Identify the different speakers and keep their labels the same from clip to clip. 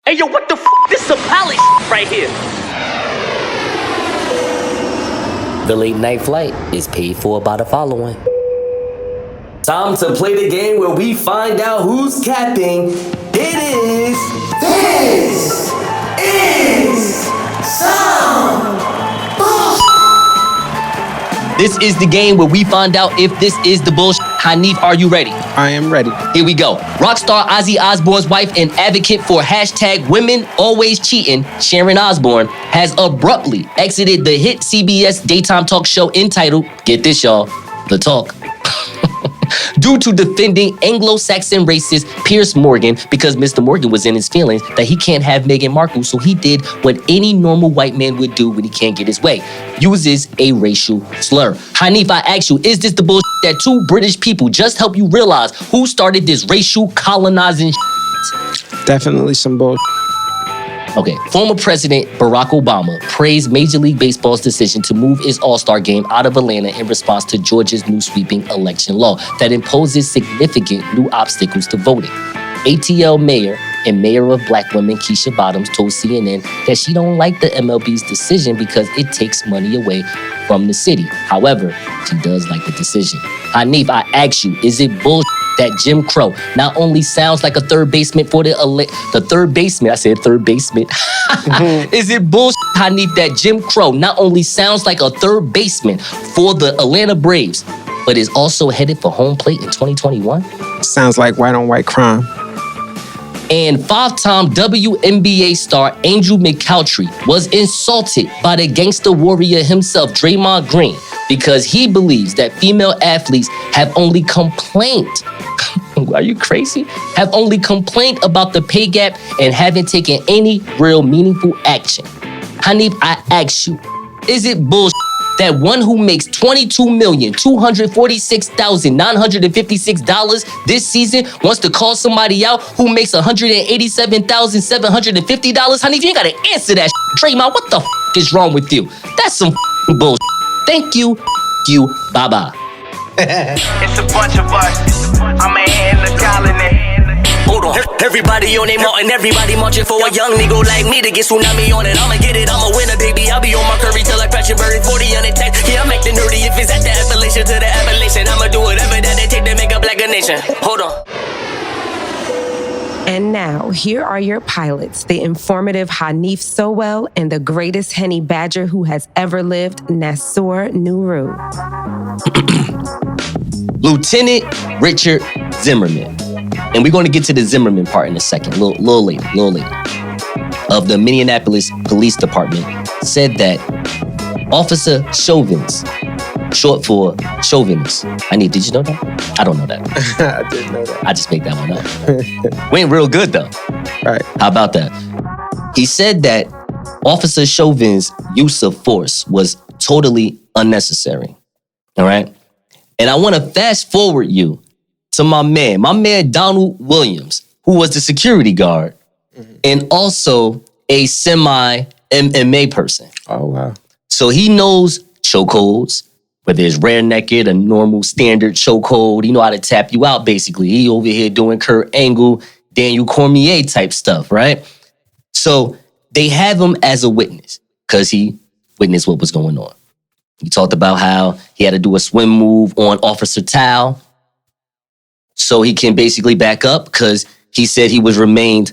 Speaker 1: Hey, yo, what the f***? This is a palace right here.
Speaker 2: The late night flight is paid for by the following. Time to play the game where we find out who's capping. This is some bullshit.
Speaker 3: This is the game where we find out if this is the bullshit. Hanif, are you ready?
Speaker 4: I am ready.
Speaker 3: Here we go. Rockstar Ozzy Osbourne's wife and advocate for #women always cheating, Sharon Osbourne, has abruptly exited the hit CBS daytime talk show entitled, get this y'all, The Talk, due to defending Anglo-Saxon racist Piers Morgan because Mr. Morgan was in his feelings that he can't have Meghan Markle, so he did what any normal white man would do when he can't get his way. Uses a racial slur. Hanif, I ask you, is this the bullshit that two British people just help you realize who started this racial colonizing shit?
Speaker 4: Definitely some bullshit.
Speaker 3: Okay, former President Barack Obama praised Major League Baseball's decision to move its All-Star game out of Atlanta in response to Georgia's new sweeping election law that imposes significant new obstacles to voting. ATL mayor and mayor of black women Keisha Bottoms told CNN that she don't like the MLB's decision because it takes money away from the city. However, she does like the decision. Hanif, I ask you, is it bullshit that Jim Crow not only sounds like a third baseman for the third baseman, I said third baseman. Is it bullshit, Hanif, that Jim Crow not only sounds like a third baseman for the Atlanta Braves, but is also headed for home plate in 2021?
Speaker 4: Sounds like white on white crime.
Speaker 3: And five-time WNBA star Angel McCoughtry was insulted by the gangster warrior himself, Draymond Green, because he believes that female athletes have only complained. Are you crazy? Have only complained about the pay gap and haven't taken any real meaningful action. Hanif, I ask you, is it bullshit that one who makes $22,246,956 this season wants to call somebody out who makes $187,750? Honey, you ain't gotta answer that shit. Draymond, what the f*** is wrong with you? That's some bullshit. Thank you. Bye-bye.
Speaker 5: It's a bunch of us. I'm a hand of colony.
Speaker 1: Hold on. Everybody on their mountain, everybody marching for a young nigga like me to get tsunami on it. I'ma get it, I'ma win it, baby. I'll be on my curry till I crash and bury 40 on the text. Yeah, I'm acting nerdy if it's at the Appalachian to the Appalachian. I'ma do whatever that they take to make up like a nation. Hold on.
Speaker 6: And now, here are your pilots, the informative Hanif Sowell and the greatest Henny Badger who has ever lived, Nassour Nuru.
Speaker 3: Lieutenant Richard Zimmerman. And we're going to get to the Zimmerman part in a second, a little later, of the Minneapolis Police Department said that Officer Chauvin's, short for chauvinist. Did you know that? I don't know that.
Speaker 4: I didn't know that.
Speaker 3: I just made that one up. Went real good though.
Speaker 4: Right.
Speaker 3: How about that? He said that Officer Chauvin's use of force was totally unnecessary. All right? And I want to fast forward you to my man Donald Williams, who was the security guard and also a semi-MMA person.
Speaker 4: Oh, wow.
Speaker 3: So he knows chokeholds, whether it's rear naked, a normal standard chokehold. He know how to tap you out, basically. He over here doing Kurt Angle, Daniel Cormier type stuff, right? So they have him as a witness because he witnessed what was going on. He talked about how he had to do a swim move on Officer Tao so he can basically back up because he said he was remained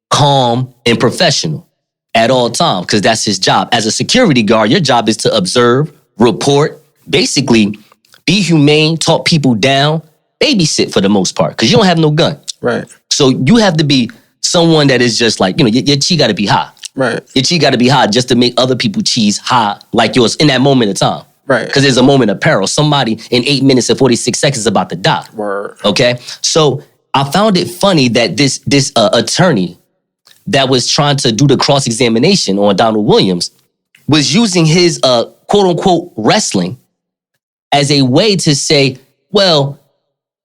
Speaker 3: calm and professional at all times because that's his job. As a security guard, your job is to observe, report, basically be humane, talk people down, babysit for the most part because you don't have no gun.
Speaker 4: Right.
Speaker 3: So you have to be someone that is just like, your chi got to be high.
Speaker 4: Right.
Speaker 3: Your chi got to be high just to make other people's cheese high like yours in that moment of time.
Speaker 4: Right.
Speaker 3: Because there's a moment of peril. Somebody in 8 minutes and 46 seconds is about to die.
Speaker 4: Word.
Speaker 3: Okay? So I found it funny that this attorney that was trying to do the cross-examination on Donald Williams was using his quote-unquote wrestling as a way to say, well,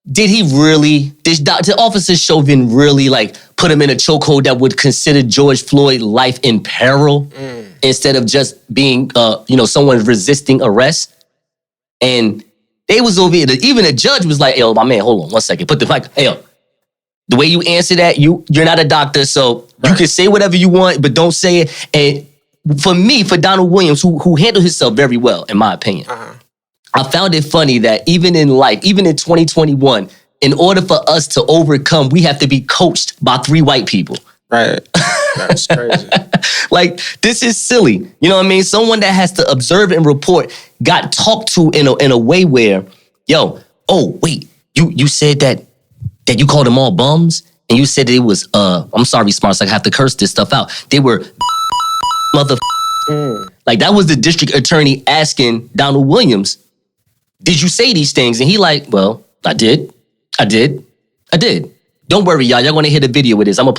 Speaker 3: did Officer Chauvin really put him in a chokehold that would consider George Floyd's life in peril instead of just being, someone resisting arrest? And they was over here, even the judge was like, yo, my man, hold on 1 second. Put the mic, hey, yo, The way you answer that, you're not a doctor, so you can say whatever you want, but don't say it. And for me, for Donald Williams, who handled himself very well, in my opinion, I found it funny that even in life, even in 2021, in order for us to overcome, we have to be coached by 3 white people.
Speaker 4: Right. That's crazy.
Speaker 3: Like, this is silly. You know what I mean? Someone that has to observe and report got talked to in a way where, oh, wait, you said that you called them all bums? And you said that it was, I'm sorry, Smarts, I have to curse this stuff out. They were mother. Like, that was the district attorney asking Donald Williams, did you say these things? And he like, well, I did. Don't worry, y'all. Y'all gonna hear the video with this. I'm gonna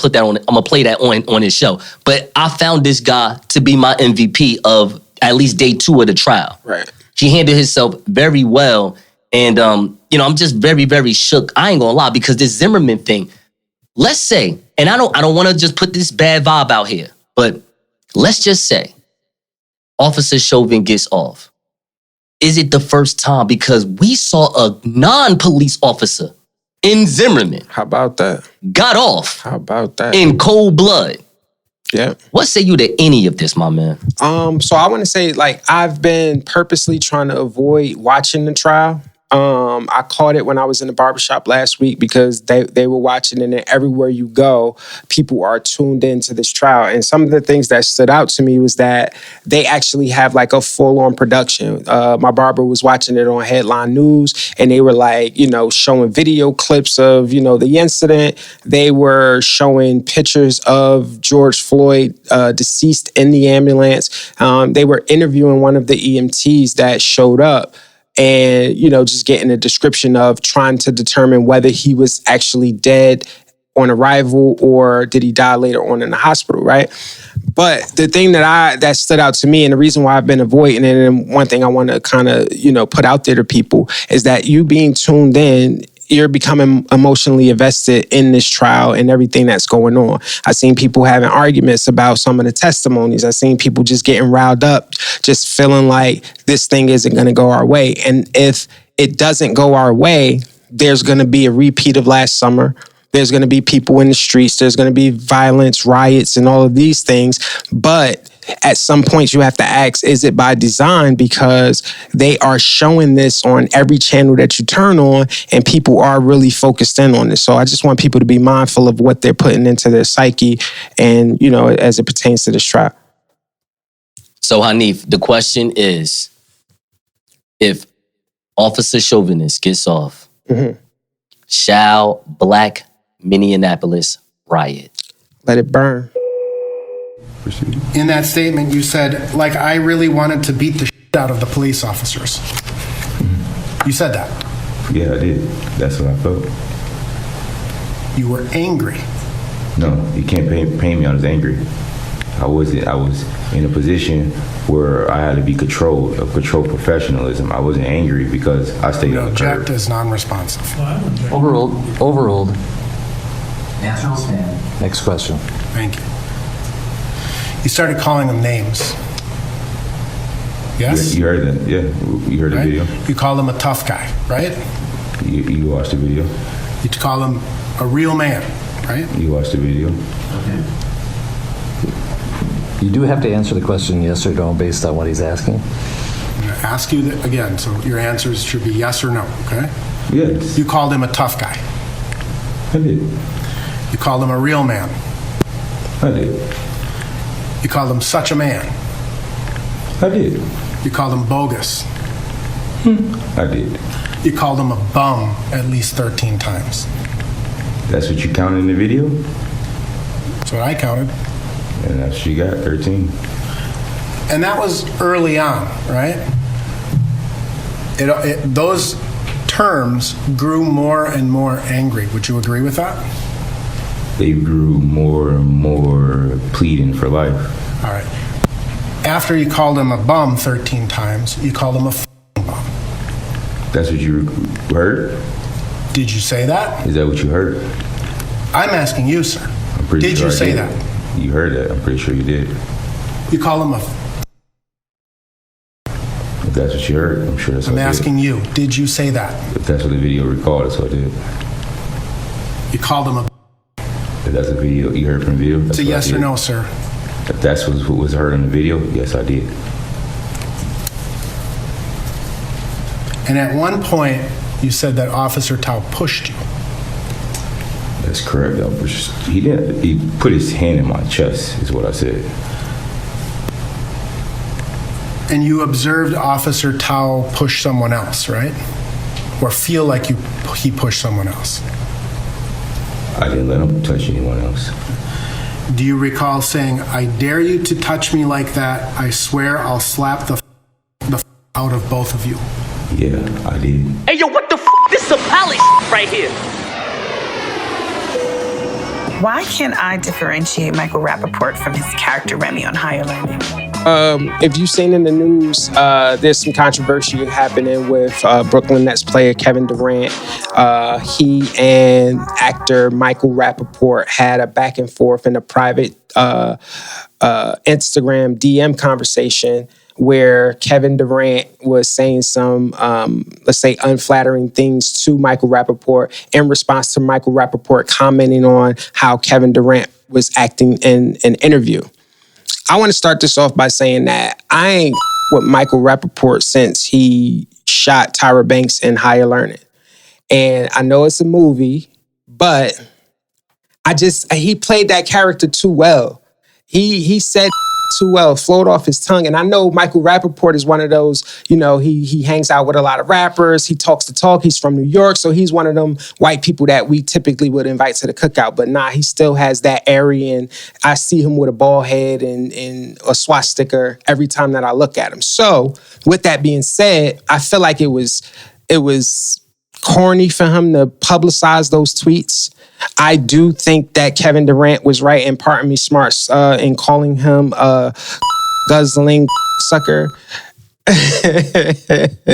Speaker 3: play that on his show. But I found this guy to be my MVP of at least day 2 of the trial.
Speaker 4: Right.
Speaker 3: He handled himself very well. And I'm just very, very shook. I ain't gonna lie, because this Zimmerman thing, let's say, and I don't wanna just put this bad vibe out here, but let's just say Officer Chauvin gets off. Is it the first time? Because we saw a non-police officer in Zimmerman.
Speaker 4: How about that?
Speaker 3: Got off.
Speaker 4: How about that?
Speaker 3: In cold blood.
Speaker 4: Yeah.
Speaker 3: What say you to any of this, my man?
Speaker 4: So I want to say, like, I've been purposely trying to avoid watching the trial. I caught it when I was in the barbershop last week because they were watching, and then everywhere you go, people are tuned into this trial. And some of the things that stood out to me was that they actually have like a full-on production. My barber was watching it on Headline News, and they were like, showing video clips of, the incident. They were showing pictures of George Floyd deceased in the ambulance. They were interviewing one of the EMTs that showed up. And, just getting a description of trying to determine whether he was actually dead on arrival or did he die later on in the hospital, right? But the thing that stood out to me, and the reason why I've been avoiding it, and one thing I want to kind of, put out there to people, is that you being tuned in, you're becoming emotionally invested in this trial and everything that's going on. I've seen people having arguments about some of the testimonies. I've seen people just getting riled up, just feeling like this thing isn't going to go our way. And if it doesn't go our way, there's going to be a repeat of last summer. There's going to be people in the streets. There's going to be violence, riots, and all of these things. But at some point, you have to ask, is it by design? Because they are showing this on every channel that you turn on, and people are really focused in on this. So I just want people to be mindful of what they're putting into their psyche and, as it pertains to this trial.
Speaker 3: So, Hanif, the question is, if Officer Chauvinist gets off, shall Black Minneapolis riot?
Speaker 4: Let it burn.
Speaker 7: In that statement, you said, like, I really wanted to beat the shit out of the police officers. You said that.
Speaker 8: Yeah, I did. That's what I felt.
Speaker 7: You were angry.
Speaker 8: No, you can't paint me on as angry. I wasn't. I was in a position where I had to be controlled professionalism. I wasn't angry because I stayed on the curb.
Speaker 7: Object is non-responsive.
Speaker 9: Overruled. National stand. Next question.
Speaker 7: Thank you. You started calling them names. Yes?
Speaker 8: Yeah, you heard that. Yeah, you heard the video.
Speaker 7: You called him a tough guy, right?
Speaker 8: You watched the video.
Speaker 7: You call him a real man, right?
Speaker 8: You watched the video.
Speaker 7: Okay.
Speaker 9: You do have to answer the question yes or no based on what he's asking.
Speaker 7: I'm going to ask you that again, so your answers should be yes or no, okay?
Speaker 8: Yes.
Speaker 7: You called him a tough guy.
Speaker 8: I did.
Speaker 7: You called him a real man.
Speaker 8: I did.
Speaker 7: You called him such a man.
Speaker 8: I did.
Speaker 7: You called him bogus.
Speaker 8: I did.
Speaker 7: You called him a bum at least 13 times.
Speaker 8: That's what you counted in the video?
Speaker 7: That's what I counted.
Speaker 8: And that's what you got, 13.
Speaker 7: And that was early on, right? Those terms grew more and more angry. Would you agree with that?
Speaker 8: They grew more and more pleading for life.
Speaker 7: All right. After you called him a bum 13 times, you called him a bum.
Speaker 8: That's what you heard?
Speaker 7: Did you say that?
Speaker 8: Is that what you heard?
Speaker 7: I'm asking you, sir.
Speaker 8: I'm pretty
Speaker 7: Did
Speaker 8: sure
Speaker 7: you
Speaker 8: I
Speaker 7: say
Speaker 8: did.
Speaker 7: that?
Speaker 8: You heard that. I'm pretty sure you did.
Speaker 7: You call him a
Speaker 8: If that's what you heard, I'm sure that's what
Speaker 7: I'm
Speaker 8: I did.
Speaker 7: asking you, did you say that?
Speaker 8: If that's what the video recorded, so I did.
Speaker 7: You called him a
Speaker 8: If that's a video you heard from the video?
Speaker 7: It's a yes or no, sir.
Speaker 8: If that's what was heard in the video, yes, I did.
Speaker 7: And at one point, you said that Officer Tao pushed you.
Speaker 8: That's correct. He didn't. He put his hand in my chest, is what I said.
Speaker 7: And you observed Officer Tao push someone else, right? Or feel like he pushed someone else?
Speaker 8: I didn't let him touch anyone else.
Speaker 7: Do you recall saying, "I dare you to touch me like that. I swear I'll slap the out of both of you"?
Speaker 8: Yeah, I did.
Speaker 1: Hey, yo, what the This is some poly right here.
Speaker 10: Why can't I differentiate Michael Rapaport from his character Remy on Higher Learning?
Speaker 4: If you've seen in the news, there's some controversy happening with Brooklyn Nets player Kevin Durant. He and actor Michael Rapaport had a back and forth in a private Instagram DM conversation where Kevin Durant was saying some, let's say, unflattering things to Michael Rapaport in response to Michael Rapaport commenting on how Kevin Durant was acting in an interview. I want to start this off by saying that I ain't with Michael Rapaport since he shot Tyra Banks in Higher Learning. And I know it's a movie, but he played that character too well. He said too well, flowed off his tongue. And I know Michael Rapaport is one of those, he hangs out with a lot of rappers. He talks the talk. He's from New York. So he's one of them white people that we typically would invite to the cookout. But nah, he still has that Aryan. I see him with a bald head and a swastika every time that I look at him. So with that being said, I feel like it was corny for him to publicize those tweets. I do think that Kevin Durant was right, and pardon me, smart, in calling him a guzzling sucker.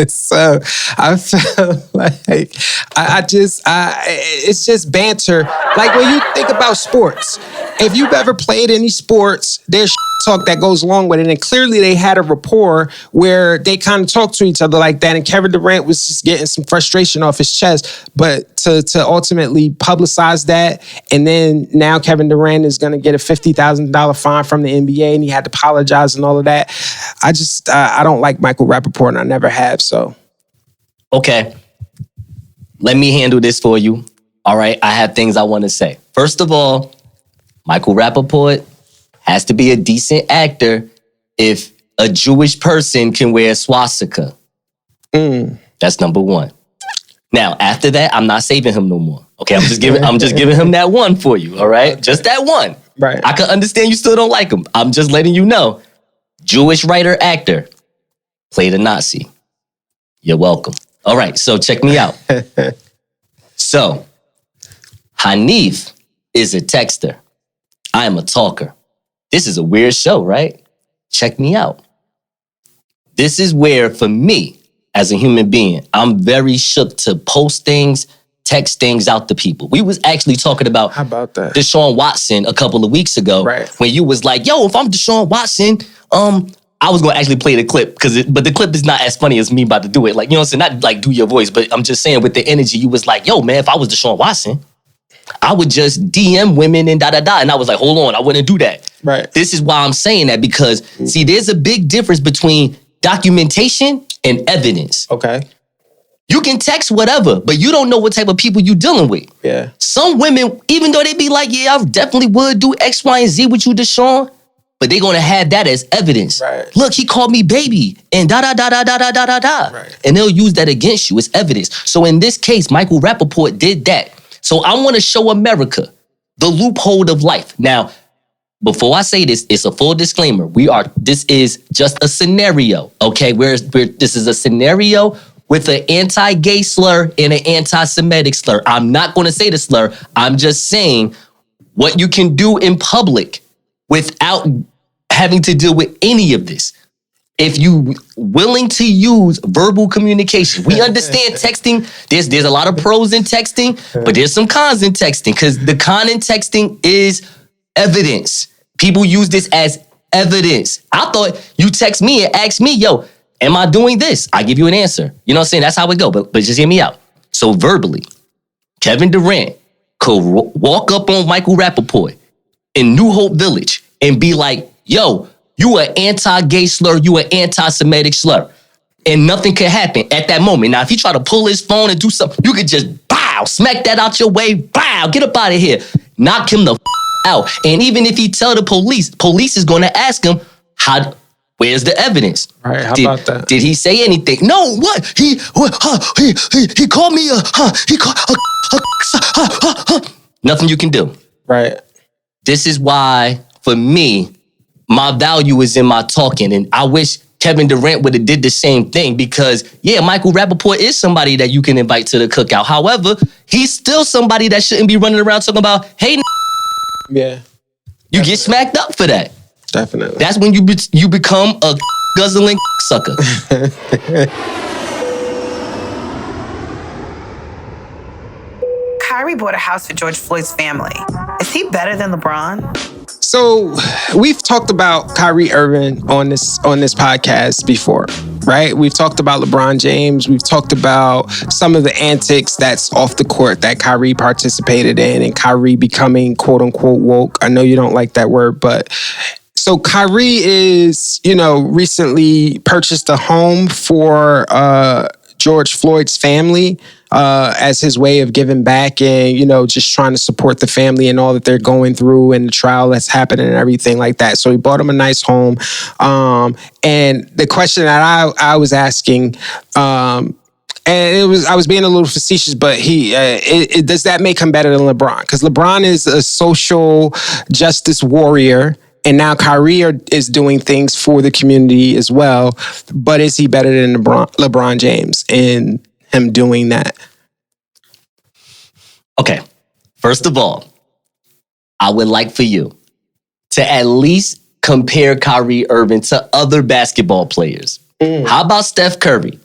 Speaker 4: So I felt like it's just banter. Like when you think about sports, if you've ever played any sports, there's talk that goes along with it. And clearly they had a rapport where they kind of talked to each other like that. And Kevin Durant was just getting some frustration off his chest. But to ultimately publicize that, and then now Kevin Durant is going to get a $50,000 fine from the NBA and he had to apologize and all of that. I don't like Michael Rapaport, and I never have, so.
Speaker 3: Okay. Let me handle this for you. All right, I have things I want to say. First of all, Michael Rapaport has to be a decent actor if a Jewish person can wear a swastika. That's number one. Now, after that, I'm not saving him no more. Okay, I'm just giving him that one for you, all right? Just that one.
Speaker 4: Right.
Speaker 3: I can understand you still don't like him. I'm just letting you know. Jewish writer, actor, played a Nazi. You're welcome. All right, so check me out. So, Hanif is a texter. I am a talker. This is a weird show, right? Check me out. This is where, for me, as a human being, I'm very shook to post things, text things out to people. We was actually talking about,
Speaker 4: how about that?
Speaker 3: Deshaun Watson a couple of weeks ago,
Speaker 4: right? When
Speaker 3: you was like, yo, if I'm Deshaun Watson, I was going to actually play the clip, but the clip is not as funny as me about to do it. Like, you know what I'm saying? Not like do your voice, but I'm just saying with the energy, you was like, yo, man, if I was Deshaun Watson, I would just DM women and da-da-da. And I was like, hold on, I wouldn't do that.
Speaker 4: Right.
Speaker 3: This is why I'm saying that, because, see, there's a big difference between documentation and evidence.
Speaker 4: Okay.
Speaker 3: You can text whatever, but you don't know what type of people you're dealing with.
Speaker 4: Yeah.
Speaker 3: Some women, even though they be like, yeah, I definitely would do X, Y, and Z with you, Deshaun, but they're going to have that as evidence.
Speaker 4: Right.
Speaker 3: Look, he called me baby and da-da-da-da-da-da-da-da.
Speaker 4: Right.
Speaker 3: And they'll use that against you. It's evidence. So in this case, Michael Rapaport did that. So I want to show America the loophole of life. Now, before I say this, it's a full disclaimer. This is just a scenario, okay? This is a scenario with an anti-gay slur and an anti-Semitic slur. I'm not going to say the slur. I'm just saying what you can do in public without having to deal with any of this. If you willing to use verbal communication, we understand texting. There's a lot of pros in texting, but there's some cons in texting, because the con in texting is evidence. People use this as evidence. I thought you text me and ask me, yo, am I doing this? I give you an answer. You know what I'm saying? That's how it go. But just hear me out. So verbally, Kevin Durant could walk up on Michael Rapaport in New Hope Village and be like, yo, you an anti-gay slur, you an anti-Semitic slur. And nothing could happen at that moment. Now, if he try to pull his phone and do something, you could just, bow, smack that out your way, bow, get up out of here. Knock him the out. And even if he tell the police is going to ask him, where's the evidence?
Speaker 4: Right, how about that?
Speaker 3: Did he say anything? No, what? He called me nothing you can do.
Speaker 4: Right.
Speaker 3: This is why, for me, my value is in my talking. And I wish Kevin Durant would have did the same thing because, yeah, Michael Rapaport is somebody that you can invite to the cookout. However, he's still somebody that shouldn't be running around talking about, hey,
Speaker 4: yeah,
Speaker 3: you get smacked up for that.
Speaker 4: Definitely.
Speaker 3: That's when you become a guzzling sucker.
Speaker 10: Kyrie bought a house for George Floyd's family. Is he better than LeBron?
Speaker 4: So we've talked about Kyrie Irving on this podcast before, right? We've talked about LeBron James. We've talked about some of the antics that's off the court that Kyrie participated in and Kyrie becoming quote unquote woke. I know you don't like that word, but so Kyrie is, recently purchased a home for George Floyd's family as his way of giving back and, just trying to support the family and all that they're going through and the trial that's happening and everything like that. So he bought him a nice home. And the question that I was asking, and I was being a little facetious, but does that make him better than LeBron? Because LeBron is a social justice warrior. And now Kyrie is doing things for the community as well. But is he better than LeBron James in him doing that?
Speaker 3: Okay. First of all, I would like for you to at least compare Kyrie Irving to other basketball players. How about Steph Curry?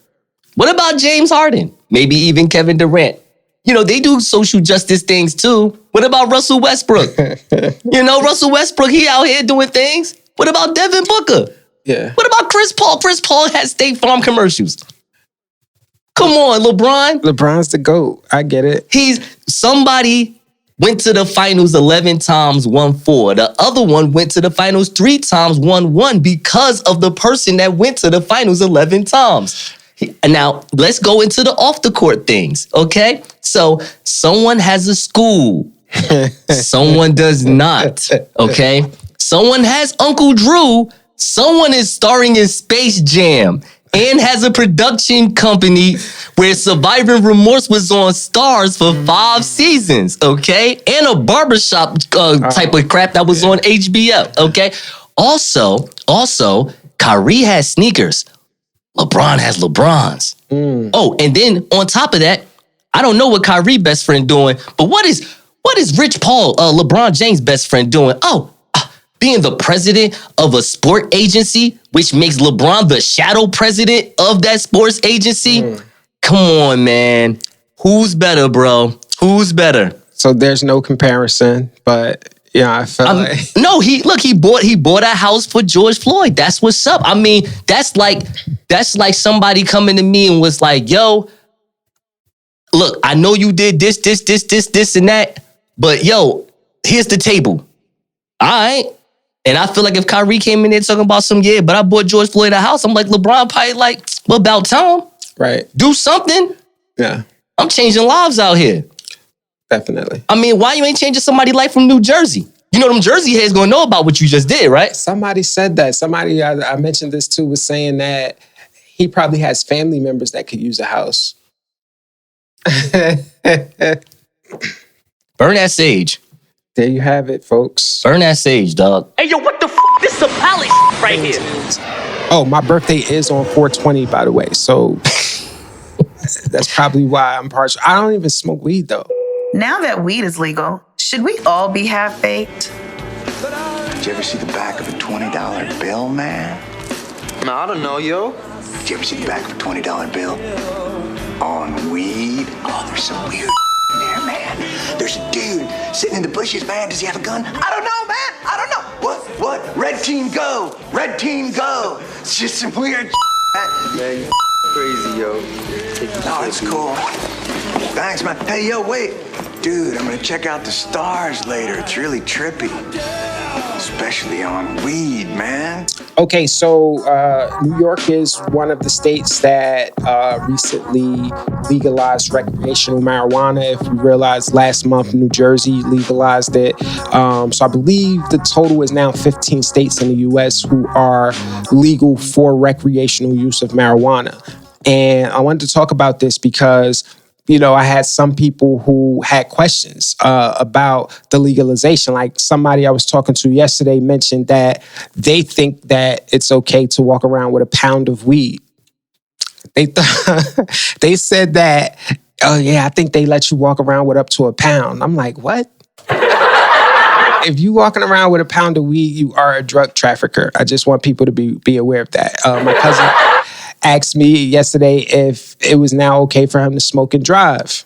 Speaker 3: What about James Harden? Maybe even Kevin Durant. They do social justice things too. What about Russell Westbrook? Russell Westbrook, he out here doing things. What about Devin Booker?
Speaker 4: Yeah.
Speaker 3: What about Chris Paul? Chris Paul has State Farm commercials. Come on, LeBron.
Speaker 4: LeBron's the GOAT. I get it.
Speaker 3: Somebody went to the finals 11 times, won 4. The other one went to the finals 3 times, won 1 because of the person that went to the finals 11 times. Now, let's go into the off the court things, okay? So, someone has a school. Someone does not, okay? Someone has Uncle Drew. Someone is starring in Space Jam and has a production company where Surviving Remorse was on Stars for 5 seasons, okay? And a barbershop type of crap that was on HBO, okay? Also, Kyrie has sneakers. LeBron has LeBrons. Oh, and then on top of that, I don't know what Kyrie best friend doing, but what is Rich Paul, LeBron James' best friend doing? Oh, being the president of a sport agency, which makes LeBron the shadow president of that sports agency. Come on, man. Who's better, bro? Who's better?
Speaker 4: So there's no comparison, but yeah, I felt like
Speaker 3: no. He bought a house for George Floyd. That's what's up. I mean, that's like somebody coming to me and was like, "Yo, look, I know you did this, and that, but yo, here's the table." All right. And I feel like if Kyrie came in there talking about but I bought George Floyd a house, I'm like, LeBron probably like, well, about time.
Speaker 4: Right.
Speaker 3: Do something.
Speaker 4: Yeah.
Speaker 3: I'm changing lives out here.
Speaker 4: Definitely.
Speaker 3: I mean, why you ain't changing somebody's life from New Jersey? Them Jersey heads gonna know about what you just did, right?
Speaker 4: Somebody said that. Somebody, I mentioned this too, was saying that he probably has family members that could use a house.
Speaker 3: Burn that sage.
Speaker 4: There you have it, folks.
Speaker 3: Burn that sage, dog.
Speaker 1: Hey, yo, what the f***? This is a palace right here.
Speaker 4: Oh, my birthday is on 4/20, by the way. So that's probably why I'm partial. I don't even smoke weed, though.
Speaker 10: Now that weed is legal, should we all be half-baked?
Speaker 11: Did you ever see the back of a $20 bill, man?
Speaker 12: No, I don't know, yo.
Speaker 11: Did you ever see the back of a $20 bill on weed? Oh, there's some weird in there, man. There's a dude sitting in the bushes, man. Does he have a gun? I don't know, man. I don't know. What? Red team go. Red team go. It's just some weird man.
Speaker 12: Man, you crazy, yo.
Speaker 11: No, it's cool. Thanks, man. Hey, yo, wait. dude, I'm gonna check out the stars later. It's really trippy. Especially on weed, man.
Speaker 4: Okay, so New York is one of the states that recently legalized recreational marijuana. If you realize, last month New Jersey legalized it. So I believe the total is now 15 states in the U.S. who are legal for recreational use of marijuana. And I wanted to talk about this because I had some people who had questions about the legalization. Like somebody I was talking to yesterday mentioned that they think that it's okay to walk around with a pound of weed. They said that, oh yeah, I think they let you walk around with up to a pound. I'm like, what? If you walking around with a pound of weed, you are a drug trafficker. I just want people to be aware of that. My cousin asked me yesterday if it was now okay for him to smoke and drive.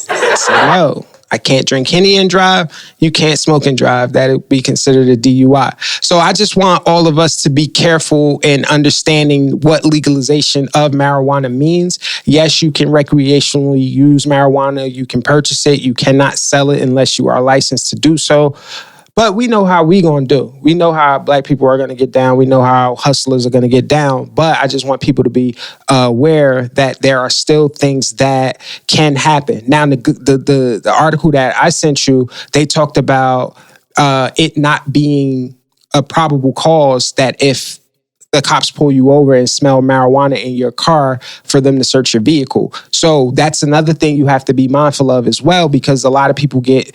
Speaker 4: I said, no, I can't drink Henny and drive. You can't smoke and drive. That would be considered a DUI. So I just want all of us to be careful in understanding what legalization of marijuana means. Yes, you can recreationally use marijuana. You can purchase it. You cannot sell it unless you are licensed to do so. But we know how we gonna do. We know how Black people are gonna get down. We know how hustlers are gonna get down. But I just want people to be aware that there are still things that can happen. Now, the article that I sent you, they talked about it not being a probable cause that if the cops pull you over and smell marijuana in your car for them to search your vehicle. So that's another thing you have to be mindful of as well, because a lot of people get,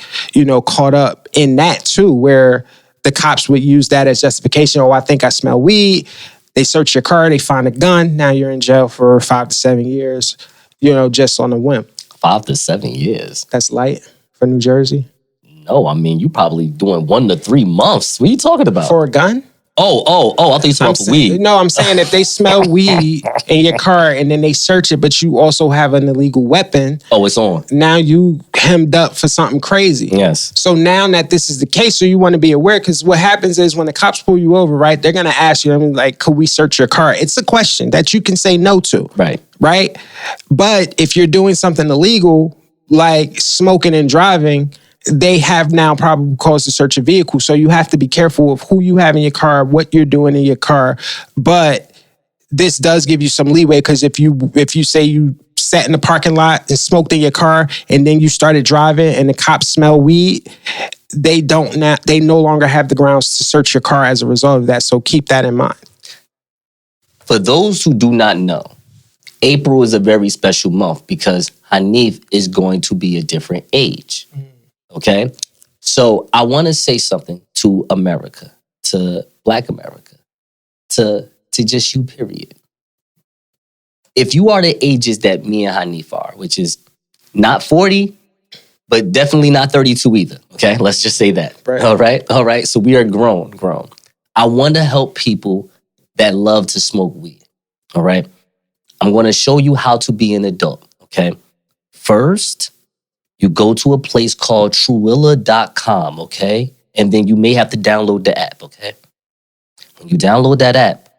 Speaker 4: caught up in that too, where the cops would use that as justification. Oh, I think I smell weed. They search your car, they find a gun. Now you're in jail for 5 to 7 years, just on a whim. 5 to 7 years. That's light for New Jersey. No, I mean, you probably doing 1 to 3 months. What are you talking about? For a gun? Oh, I thought you smelled weed. No, I'm saying if they smell weed in your car and then they search it, but you also have an illegal weapon. Oh, it's on. Now you hemmed up for something crazy. Yes. So now that this is the case, so you want to be aware, because what happens is when the cops pull you over, right, they're going to ask you, could we search your car? It's a question that you can say no to. Right. Right? But if you're doing something illegal, like smoking and driving, they have now probable cause to search a vehicle. So you have to be careful of who you have in your car, what you're doing in your car. But this does give you some leeway, because if you say you sat in the parking lot and smoked in your car and then you started driving and the cops smell weed, they no longer have the grounds to search your car as a result of that. So keep that in mind. For those who do not know, April is a very special month because Hanif is going to be a different age. Okay, so I want to say something to America, to Black America, to just you, period. If you are the ages that me and Hanif are, which is not 40, but definitely not 32 either, okay? Let's just say that, right. All right? So we are grown. I want to help people that love to smoke weed, all right? I'm going to show you how to be an adult, okay? First, you go to a place called Truilla.com, okay? And then you may have to download the app, okay? When you download that app,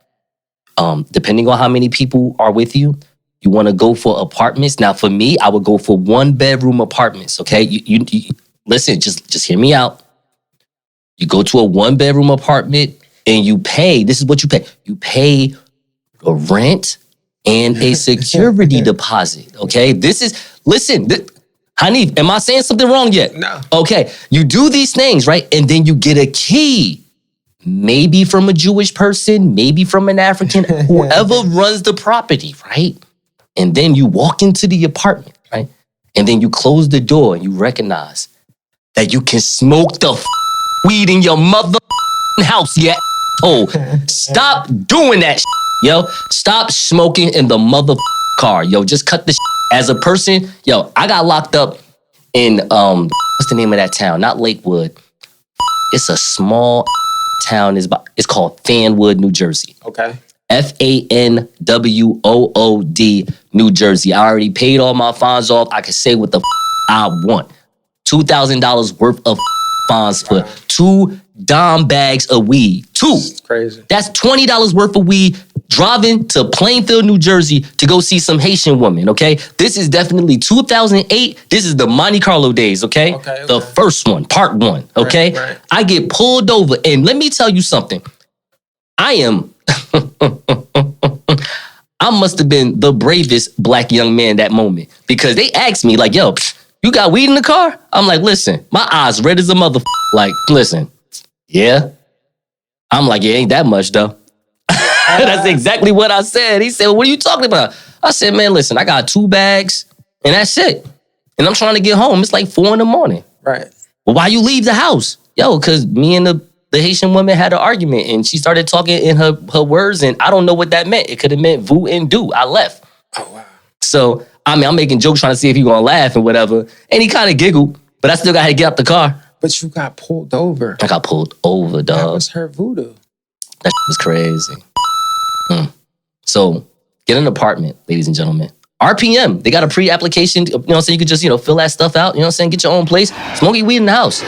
Speaker 4: depending on how many people are with you, you want to go for apartments. Now, for me, I would go for 1-bedroom apartments, okay? You listen, just hear me out. You go to a 1-bedroom apartment and you pay. This is what you pay. You pay a rent and a security deposit, okay? Listen, Hanif, am I saying something wrong yet? No. Okay, you do these things, right? And then you get a key. Maybe from a Jewish person, maybe from an African, whoever runs the property, right? And then you walk into the apartment, right? And then you close the door and you recognize that you can smoke the weed in your mother house, yeah? Oh, stop doing that, yo. Stop smoking in the mother car, yo. Just cut the As a person, yo, I got locked up in, what's the name of that town? Not Lakewood. It's a small town. It's called Fanwood, New Jersey. Okay. Fanwood, New Jersey. I already paid all my fines off. I can say what the I want. $2,000 worth of fines for 2 dime bags of weed. 2. That's crazy. That's $20 worth of weed
Speaker 3: driving to Plainfield, New Jersey to go see some Haitian woman, okay? This is definitely 2008. This is the Monte Carlo days, okay? The first one, part one, okay?
Speaker 4: Right.
Speaker 3: I get pulled over, and let me tell you something. I must have been the bravest black young man that moment, because they asked me like, yo, you got weed in the car? I'm like, listen, my eyes red as a mother. Like, listen, yeah. I'm like, yeah, ain't that much though. That's exactly what I said. He said, well, what are you talking about? I said, man, listen, I got 2 bags and that's it. And I'm trying to get home. It's like 4 a.m.
Speaker 4: Right.
Speaker 3: Well, why you leave the house? Yo, because me and the Haitian woman had an argument and she started talking in her words and I don't know what that meant. It could have meant vous and do. I left.
Speaker 4: Oh, wow.
Speaker 3: So, I mean, I'm making jokes trying to see if he gonna laugh and whatever. And he kind of giggled, but I still got to get out the car.
Speaker 4: But you got pulled over.
Speaker 3: I got pulled over, dog.
Speaker 4: That was her voodoo.
Speaker 3: That was crazy. So, get an apartment, ladies and gentlemen. RPM, they got a pre-application, you know what I'm saying? You could just, fill that stuff out, you know what I'm saying? Get your own place, smoke your weed in the house.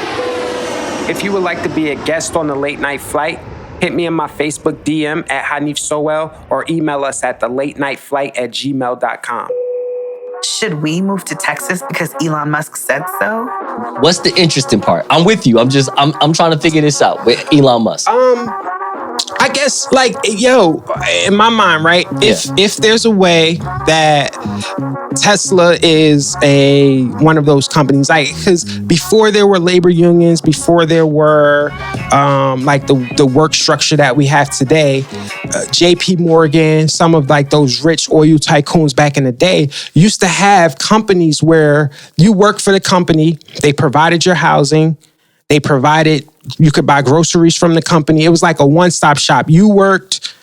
Speaker 4: If you would like to be a guest on the Late Night Flight, hit me in my Facebook DM at Hanif Sowell or email us at thelatenightflight@gmail.com.
Speaker 10: Should we move to Texas because Elon Musk said so?
Speaker 3: What's the interesting part? I'm with you. I'm trying to figure this out with Elon Musk.
Speaker 4: I guess, like, yo, in my mind, right? If there's a way that Tesla is one of those companies, like, because before there were labor unions, before there were like the work structure that we have today, JP Morgan, some of like those rich oil tycoons back in the day used to have companies where you worked for the company, they provided your housing, they provided, you could buy groceries from the company. It was like a one-stop shop. You worked,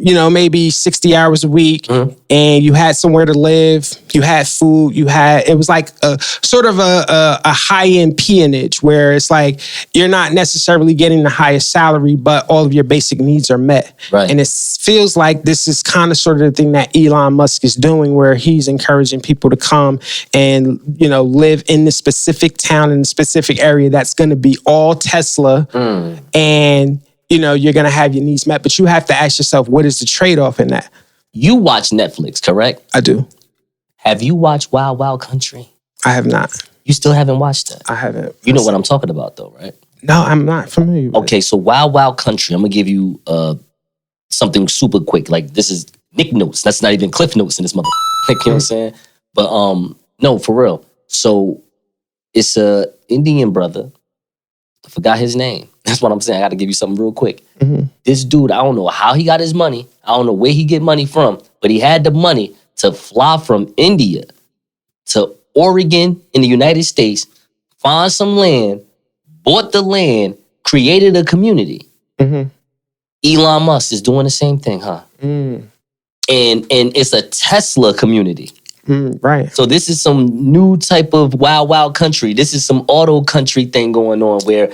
Speaker 4: maybe 60 hours a week and you had somewhere to live, you had food, it was like a sort of a high-end peonage where it's like you're not necessarily getting the highest salary, but all of your basic needs are met.
Speaker 3: Right.
Speaker 4: And it feels like this is kind of sort of the thing that Elon Musk is doing where he's encouraging people to come and, live in the specific town, in the specific area that's going to be all Tesla and you're going to have your needs met, but you have to ask yourself, what is the trade-off in that?
Speaker 3: You watch Netflix, correct?
Speaker 4: I do.
Speaker 3: Have you watched Wild Wild Country?
Speaker 4: I have not.
Speaker 3: You still haven't watched that?
Speaker 4: I haven't.
Speaker 3: You know what I'm talking about though, right?
Speaker 4: No, I'm not familiar with
Speaker 3: Okay, so Wild Wild Country, I'm going to give you something super quick. Like, this is Nick Notes. That's not even Cliff Notes in this mother. You know what I'm saying? But no, for real. So it's a Indian brother. I forgot his name. That's what I'm saying. I got to give you something real quick. This dude, I don't know how he got his money. I don't know where he get money from, but he had the money to fly from India to Oregon in the United States, find some land, bought the land, created a community. Elon Musk is doing the same thing, huh? And it's a Tesla community.
Speaker 4: Right.
Speaker 3: So this is some new type of wild, wild country. This is some auto country thing going on where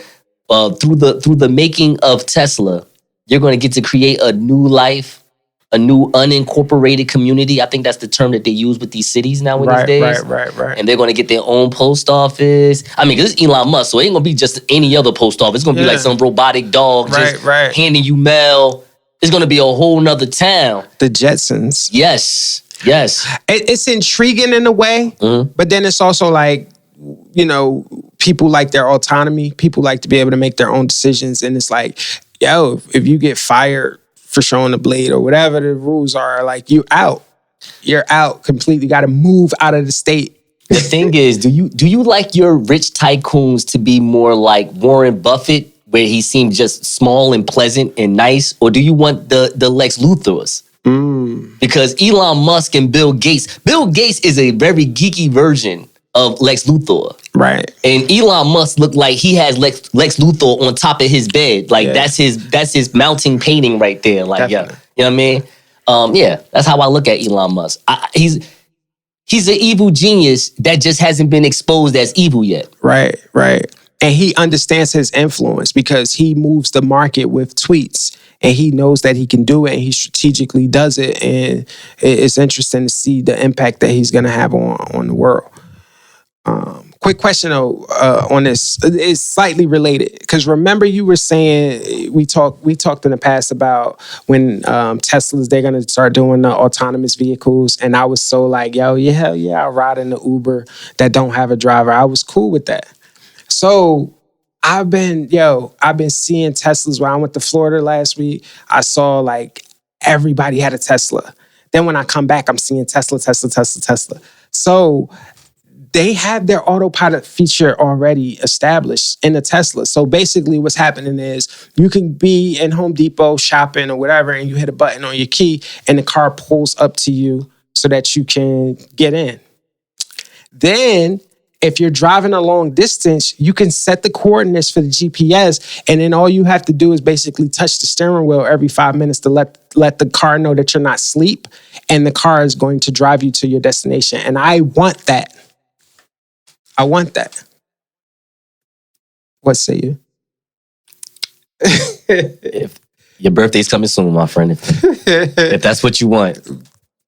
Speaker 3: through the making of Tesla, you're going to get to create a new life, a new unincorporated community. I think that's the term that they use with these cities nowadays.
Speaker 4: Right.
Speaker 3: And they're going to get their own post office. I mean, because it's Elon Musk, so it ain't going to be just any other post office. It's going to be like some robotic dog just handing you mail. It's going to be a whole nother town.
Speaker 4: The Jetsons.
Speaker 3: Yes.
Speaker 4: It's intriguing in a way, but then it's also like, people like their autonomy. People like to be able to make their own decisions. And it's like, yo, if you get fired for showing the blade or whatever the rules are, like, you're out. You're out completely. Got to move out of the state.
Speaker 3: The thing is, do you like your rich tycoons to be more like Warren Buffett, where he seemed just small and pleasant and nice? Or do you want the Lex Luthors? Because Elon Musk and Bill Gates is a very geeky version of Lex Luthor.
Speaker 4: Right.
Speaker 3: And Elon Musk looked like he has Lex Luthor on top of his bed. Like that's his mounting painting right there. Like,
Speaker 4: Definitely.
Speaker 3: you know what I mean? That's how I look at Elon Musk. He's an evil genius that just hasn't been exposed as evil yet.
Speaker 4: Right. And he understands his influence because he moves the market with tweets. And he knows that he can do it, and he strategically does it. And it's interesting to see the impact that he's going to have on the world. Quick question though on this. It's slightly related because remember you were saying we talked in the past about when Teslas they're gonna start doing the autonomous vehicles, and I was so like, yo, yeah, hell yeah, I ride in the Uber that don't have a driver. I was cool with that. So I've been seeing Teslas. When I went to Florida last week, I saw like everybody had a Tesla. Then when I come back, I'm seeing Tesla. So they have their autopilot feature already established in the Tesla. So basically what's happening is you can be in Home Depot shopping or whatever, and you hit a button on your key and the car pulls up to you so that you can get in. Then if you're driving a long distance, you can set the coordinates for the GPS, and then all you have to do is basically touch the steering wheel every 5 minutes to let the car know that you're not asleep, and the car is going to drive you to your destination. And I want that. What say you?
Speaker 3: If your birthday's coming soon, my friend, if that's what you want,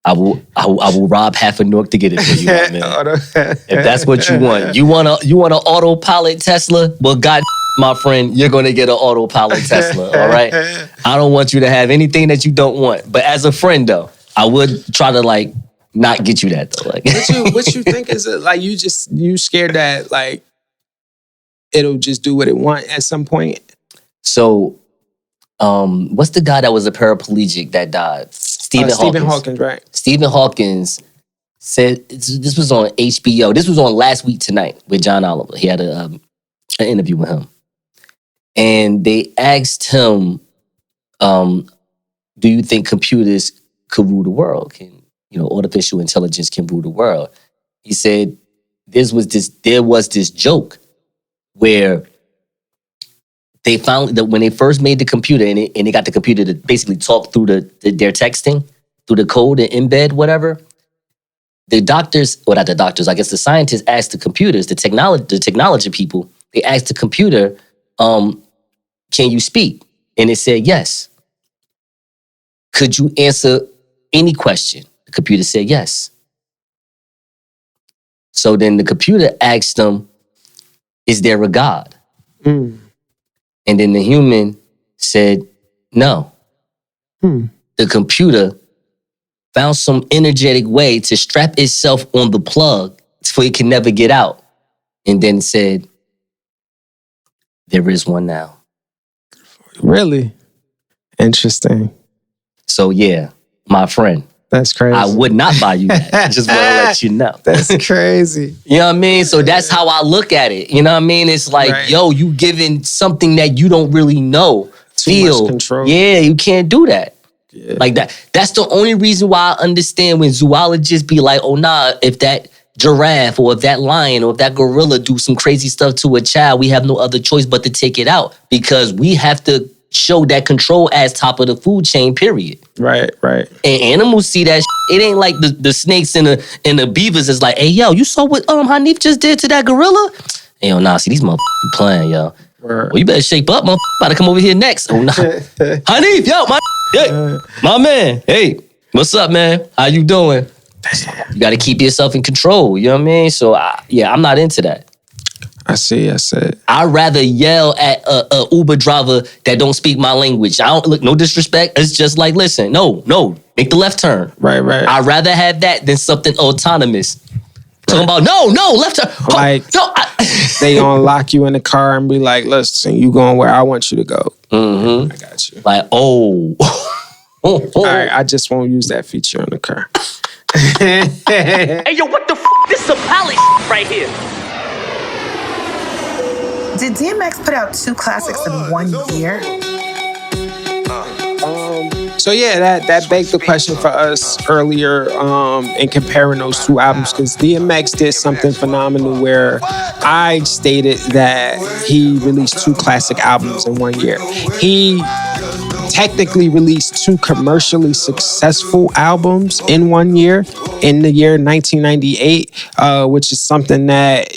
Speaker 3: I will rob half of Newark to get it for you, my man. If that's what you want, you want an autopilot Tesla? Well, God, my friend, you're gonna get an autopilot Tesla. All right. I don't want you to have anything that you don't want, but as a friend, though, I would try to like not get you that though. Like,
Speaker 4: what you think is it? Like you scared that like it'll just do what it want at some point?
Speaker 3: So, what's the guy that was a paraplegic that died? Stephen
Speaker 4: Hawkins, right?
Speaker 3: Stephen Hawkins said this was on HBO. This was on Last Week Tonight with John Oliver. He had an interview with him, and they asked him, "Do you think computers could rule the world? Artificial intelligence can rule the world?" He said, there was this joke where they found that when they first made the computer and they got the computer to basically talk through their texting, through the code and embed whatever, the scientists asked the computers, the technology people, they asked the computer, can you speak? And it said yes. Could you answer any question? The computer said yes. So then the computer asked them, is there a God? And then the human said, no. The computer found some energetic way to strap itself on the plug so it can never get out. And then said, there is one now.
Speaker 4: Really? Interesting.
Speaker 3: So yeah, my friend.
Speaker 4: That's crazy.
Speaker 3: I would not buy you that. I just want to let you know.
Speaker 4: That's crazy.
Speaker 3: You know what I mean? So that's how I look at it. You know what I mean? It's like, right. Yo, you giving something that you don't really know.
Speaker 4: Too much control.
Speaker 3: Yeah, you can't do that. Yeah. Like that. That's the only reason why I understand when zoologists be like, oh nah, if that giraffe or if that lion or if that gorilla do some crazy stuff to a child, we have no other choice but to take it out because we have to show that control as top of the food chain, period.
Speaker 4: Right.
Speaker 3: And animals see that shit. It ain't like the snakes and the beavers is like, hey, yo, you saw what Hanif just did to that gorilla? Hey, yo, nah, see, these motherfuckers playing, yo. Well, you better shape up, motherfucker. About to come over here next. Oh, nah. Hanif, yo, my man. Hey, what's up, man? How you doing? You got to keep yourself in control. You know what I mean? So, I'm not into that.
Speaker 4: I see.
Speaker 3: I'd rather yell at a Uber driver that don't speak my language. I don't look, no disrespect. It's just like, listen, no, make the left turn.
Speaker 4: Right.
Speaker 3: I'd rather have that than something autonomous. Talking about, no, left turn.
Speaker 4: Like,
Speaker 3: no,
Speaker 4: they gonna lock you in the car and be like, listen, you going where I want you to go.
Speaker 3: Mm-hmm.
Speaker 4: I got you.
Speaker 3: Like, oh.
Speaker 4: All right, I just won't use that feature in the car.
Speaker 1: Hey, yo, what the f***? This is a palace right here.
Speaker 10: Did DMX put out 2 classics in 1 year?
Speaker 4: So yeah, that begged the question for us earlier in comparing those 2 albums, because DMX did something phenomenal where I stated that he released 2 classic albums in 1 year. He technically released 2 commercially successful albums in one year, in the year 1998, which is something that,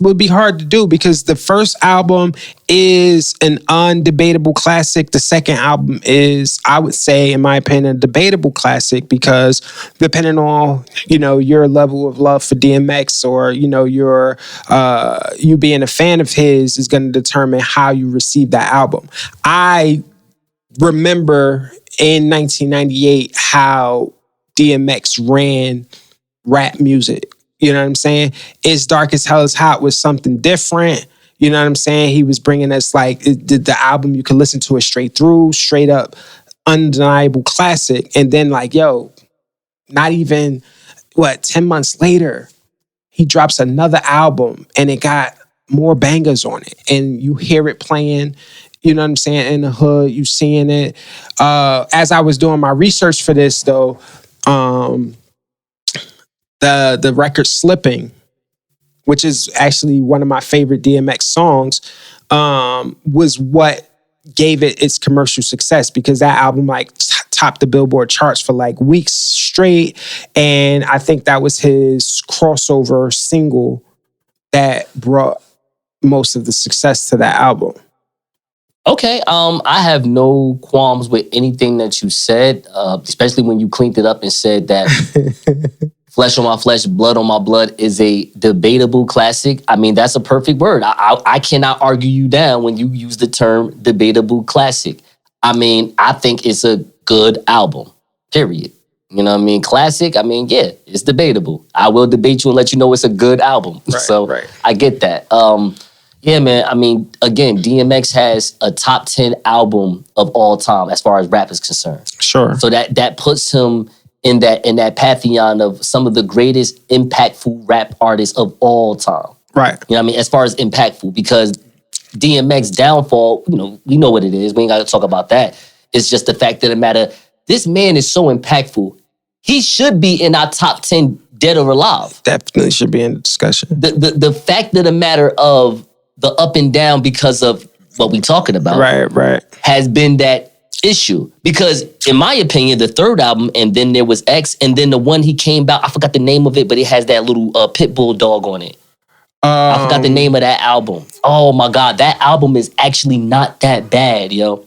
Speaker 4: would be hard to do because the first album is an undebatable classic. The second album is, I would say, in my opinion, a debatable classic because depending on, your level of love for DMX or, your you being a fan of his is going to determine how you receive that album. I remember in 1998 how DMX ran rap music. You know what I'm saying? It's Dark as Hell is Hot was something different. You know what I'm saying? He was bringing us the album you could listen to it straight through, straight up, undeniable classic. And then not even 10 months later, he drops another album and it got more bangers on it. And you hear it playing, you know what I'm saying, in the hood, you seeing it. As I was doing my research for this though, the record Slipping, which is actually one of my favorite DMX songs, was what gave it its commercial success because that album topped the Billboard charts for weeks straight. And I think that was his crossover single that brought most of the success to that album.
Speaker 3: Okay, I have no qualms with anything that you said, especially when you cleaned it up and said that flesh on my flesh, blood on my blood is a debatable classic. I mean, that's a perfect word. I cannot argue you down when you use the term debatable classic. I mean, I think it's a good album, period. You know what I mean? Classic, I mean, yeah, it's debatable. I will debate you and let you know it's a good album. Right. I get that. Yeah, man, I mean, again, DMX has a top 10 album of all time as far as rap is concerned.
Speaker 4: Sure.
Speaker 3: So that puts him in that pantheon of some of the greatest impactful rap artists of all time.
Speaker 4: Right.
Speaker 3: You know what I mean? As far as impactful, because DMX downfall, we know what it is. We ain't got to talk about that. It's just the fact of the matter, this man is so impactful. He should be in our top 10 dead or alive.
Speaker 4: Definitely should be in the discussion.
Speaker 3: The fact of the matter of the up and down because of what we talking about
Speaker 4: right,
Speaker 3: has been that issue. Because in my opinion, the third album, and then there was X, and then the one he came out, I forgot the name of it, but it has that little pit bull dog on it. I forgot the name of that album. Oh my God, that album is actually not that bad, yo.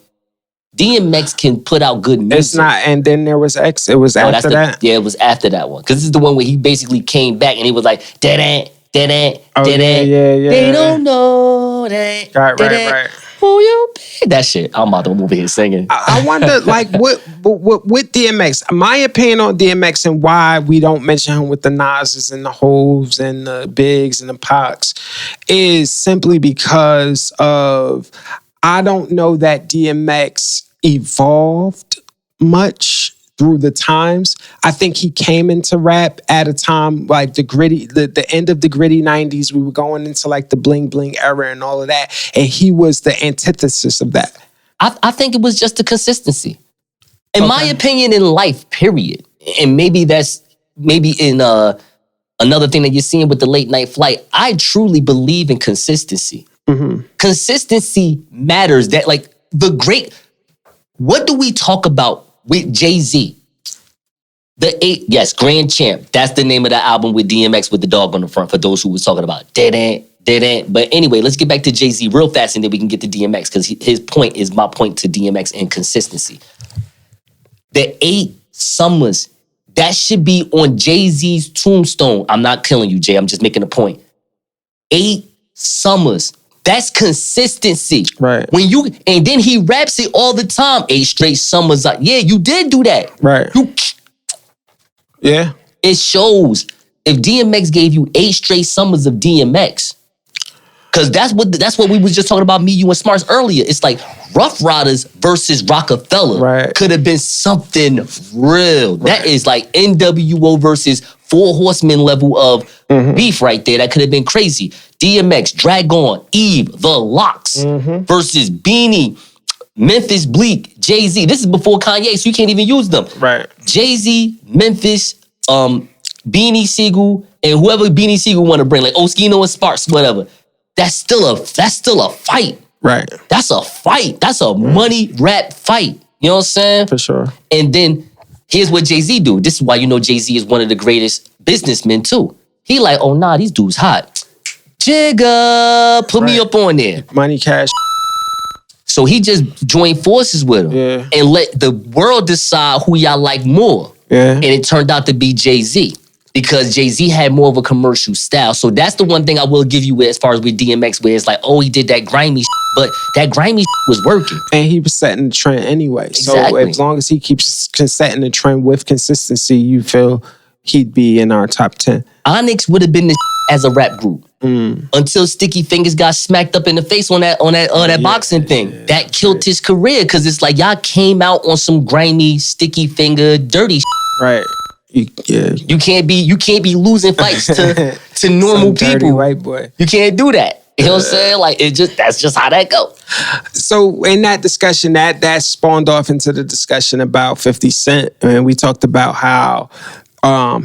Speaker 3: DMX can put out good music.
Speaker 4: It's not, and then there was X. It was after that?
Speaker 3: Yeah, it was after that one. Because this is the one where he basically came back and he was like, didn't.
Speaker 4: Yeah.
Speaker 3: They don't know that.
Speaker 4: Right.
Speaker 3: Who you be? That shit. I'm about to move here singing.
Speaker 4: I wonder, what with DMX, my opinion on DMX and why we don't mention him with the Nas's and the Hoves and the Bigs and the Pacs is simply because of, I don't know that DMX evolved much through the times. I think he came into rap at a time like the end of the gritty 90s. We were going into the bling bling era and all of that. And he was the antithesis of that.
Speaker 3: I think it was just the consistency. In my opinion, in life, period. And maybe in another thing that you're seeing with the late night flight, I truly believe in consistency.
Speaker 4: Mm-hmm.
Speaker 3: Consistency matters. That what do we talk about with Jay-Z? Grand Champ. That's the name of the album with DMX with the dog on the front for those who was talking about. Didn't. But anyway, let's get back to Jay-Z real fast and then we can get to DMX because his point is my point to DMX and consistency. The 8 summers, that should be on Jay-Z's tombstone. I'm not killing you, Jay. I'm just making a point. 8 summers. That's consistency.
Speaker 4: Right.
Speaker 3: And then he raps it all the time. 8 straight summers. Yeah, you did do that.
Speaker 4: Right. Yeah.
Speaker 3: It shows. If DMX gave you 8 straight summers of DMX, because that's what we was just talking about, me, you, and Smarts earlier. It's like Rough Riders versus Rockefeller could have been something real. Right. That is like NWO versus Four Horsemen level of beef right there. That could have been crazy. DMX, Drag On, Eve, The Lox versus Beanie, Memphis Bleak, Jay-Z. This is before Kanye, so you can't even use them.
Speaker 4: Right.
Speaker 3: Jay-Z, Memphis, Beanie Siegel, and whoever Beanie Siegel want to bring, like Oskino and Sparks, whatever. That's still a fight.
Speaker 4: Right.
Speaker 3: That's a fight. That's a money rap fight. You know what I'm saying?
Speaker 4: For sure.
Speaker 3: And then here's what Jay-Z do. This is why you know Jay-Z is one of the greatest businessmen too. He like, oh nah, these dudes hot. Jigga, put me up on there.
Speaker 4: Money, cash.
Speaker 3: So he just joined forces with him and let the world decide who y'all like more.
Speaker 4: Yeah.
Speaker 3: And it turned out to be Jay-Z because Jay-Z had more of a commercial style. So that's the one thing I will give you as far as with DMX, where it's like, oh, he did that grimy shit, but that grimy shit was working.
Speaker 4: And he was setting the trend anyway.
Speaker 3: Exactly.
Speaker 4: So as long as he keeps setting the trend with consistency, you feel he'd be in our top 10.
Speaker 3: Onyx would have been the as a rap group until Sticky Fingers got smacked up in the face on that boxing thing. That killed his career because it's like y'all came out on some grimy, sticky finger, dirty.
Speaker 4: Right.
Speaker 3: You can't be losing fights to normal people.
Speaker 4: White boy.
Speaker 3: You can't do that. You know what I'm saying? Like that's just how that go.
Speaker 4: So in that discussion, that spawned off into the discussion about 50 Cent, and we talked about how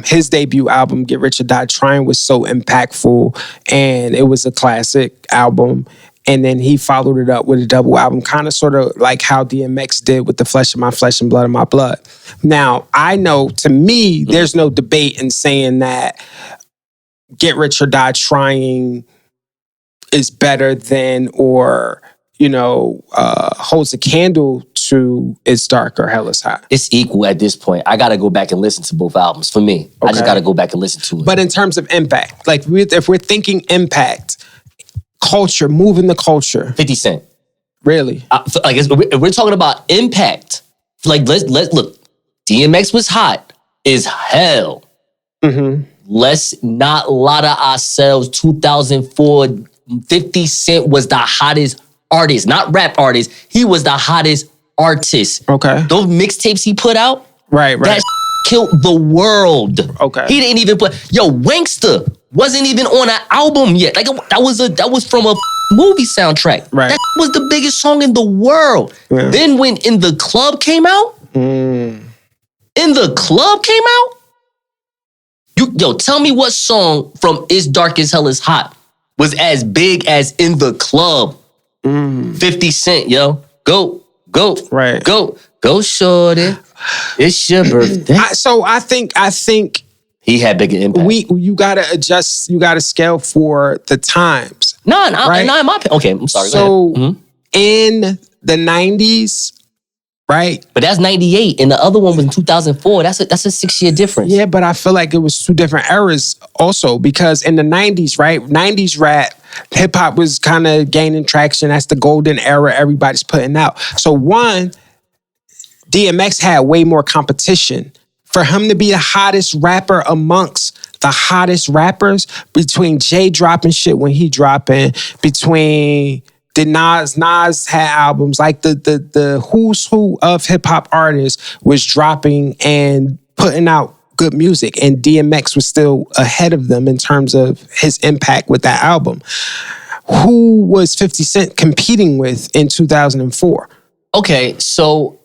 Speaker 4: his debut album, Get Rich or Die Trying, was so impactful, and it was a classic album. And then he followed it up with a double album, kind of sort of like how DMX did with The Flesh of My Flesh and Blood of My Blood. Now, I know, to me, there's no debate in saying that Get Rich or Die Trying is better than, or, holds a candle to It's Dark or Hell is Hot.
Speaker 3: It's equal at this point. I got to go back and listen to both albums for me. I just got to go back and listen to it.
Speaker 4: But in terms of impact, like if we're thinking impact, culture, moving the culture.
Speaker 3: 50 Cent.
Speaker 4: Really?
Speaker 3: If we're talking about impact, like let's look. DMX was hot as hell.
Speaker 4: Mm-hmm.
Speaker 3: Let's not lie to ourselves. 2004, 50 Cent was the hottest artist, not rap artist. He was the hottest artist.
Speaker 4: Okay.
Speaker 3: Those mixtapes he put out,
Speaker 4: right.
Speaker 3: That killed the world.
Speaker 4: Okay.
Speaker 3: He didn't even put. Yo, Wankster wasn't even on an album yet. Like that was from a movie soundtrack.
Speaker 4: Right.
Speaker 3: That was the biggest song in the world.
Speaker 4: Yeah.
Speaker 3: Then when In the Club came out, tell me what song from It's Dark as Hell is Hot was as big as In the Club. 50 Cent, yo. Go.
Speaker 4: Right.
Speaker 3: Go, shorty. It's your birthday.
Speaker 4: I think
Speaker 3: he had bigger impact.
Speaker 4: You gotta adjust, you gotta scale for the times.
Speaker 3: No, in my opinion. Okay, I'm sorry.
Speaker 4: So in the 90s, right?
Speaker 3: But that's 98, and the other one was in 2004. That's a 6-year difference.
Speaker 4: Yeah, but I feel like it was two different eras also, because in the 90s, right? 90s rap, hip hop was kind of gaining traction. That's the golden era everybody's putting out. So one, DMX had way more competition. For him to be the hottest rapper amongst the hottest rappers, between Jay dropping shit when he dropping, between the Nas had albums, like the who's who of hip hop artists was dropping and putting out good music, and DMX was still ahead of them in terms of his impact with that album. Who was 50 Cent competing with in 2004?
Speaker 3: Okay, so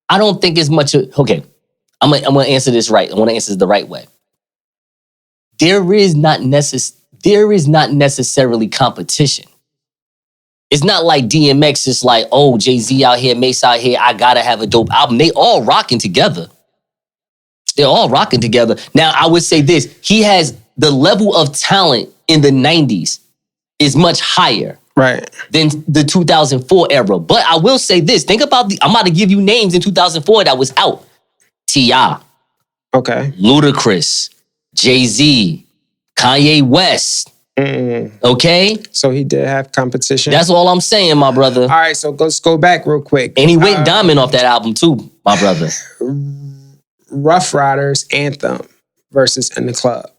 Speaker 3: I don't think as much. Okay, I'm gonna answer this right. I want to answer this the right way. There is not necessarily competition. It's not like DMX is like, oh, Jay-Z out here, Mace out here, I gotta have a dope album. They all rocking together. They're all rocking together. Now, I would say this. He has the level of talent in the 90s is much higher than the 2004 era. But I will say this. Think about I'm about to give you names in 2004 that was out. T.I.
Speaker 4: Okay.
Speaker 3: Ludacris. Jay-Z. Kanye West. Okay?
Speaker 4: So he did have competition.
Speaker 3: That's all I'm saying, my brother.
Speaker 4: All right, so let's go back real quick.
Speaker 3: And he went diamond off that album too, my brother.
Speaker 4: Rough Riders Anthem versus In the Club.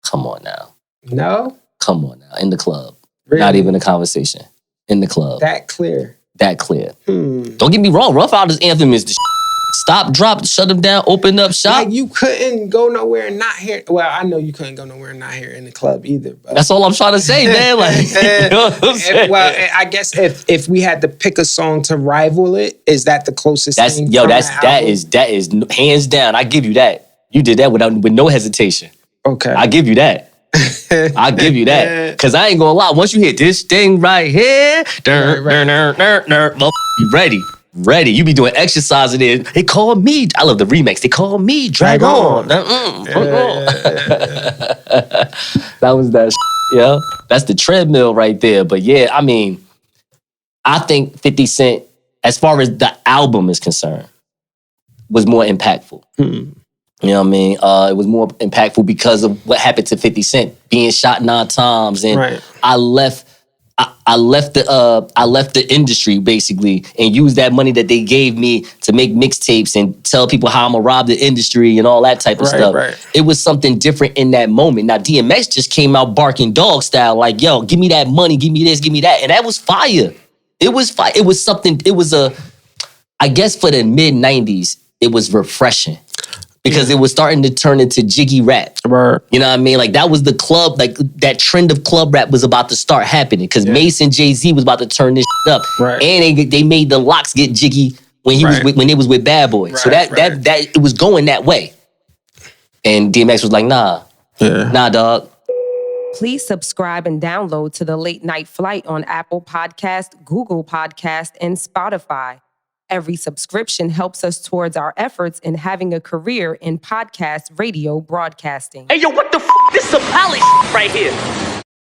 Speaker 3: Come on now.
Speaker 4: No?
Speaker 3: Come on now. In the Club.
Speaker 4: Really?
Speaker 3: Not even a conversation. In the Club.
Speaker 4: That clear.
Speaker 3: Don't get me wrong. Rough Riders Anthem is the stop, drop, shut them down, open up shop.
Speaker 4: Like, you couldn't go nowhere and not hear. Well, I know you couldn't go nowhere and not hear In the Club either. But
Speaker 3: that's all I'm trying to say, man. Like, you know what I'm saying?
Speaker 4: Well, I guess if we had to pick a song to rival it, is that the closest thing?
Speaker 3: That is hands down. I give you that. You did that with no hesitation.
Speaker 4: Okay.
Speaker 3: I give you that. I'll give you that. Because I ain't gonna lie. Once you hit this thing right here, you ready. Ready. You be doing exercise in it. They call me, I love the remix. They call me Drag On. That was that yeah. That's the treadmill right there. But yeah, I mean, I think 50 Cent, as far as the album is concerned, was more impactful. You know what I mean? It was more impactful because of what happened to 50 Cent being shot 9 times, and I left the industry basically and used that money that they gave me to make mixtapes and tell people how I'm gonna rob the industry and all that type of stuff. It was something different in that moment. Now DMX just came out barking dog style, like, yo, give me that money, give me this, give me that, and that was fire. It was fire. It was something. It was I guess for the mid 90s, it was refreshing. Because it was starting to turn into jiggy rap. You know what I mean? Like that was the club, like that trend of club rap was about to start happening. Because Mace and Jay-Z was about to turn this shit up. And they made the locks get jiggy when when it was with Bad Boy. So that it was going that way. And DMX was like, nah, dog.
Speaker 6: Please subscribe and download to The Late Night Flight on Apple Podcast, Google Podcast, and Spotify. Every subscription helps us towards our efforts in having a career in podcast radio broadcasting.
Speaker 1: Hey, yo, what the f***? This is some Holly right here.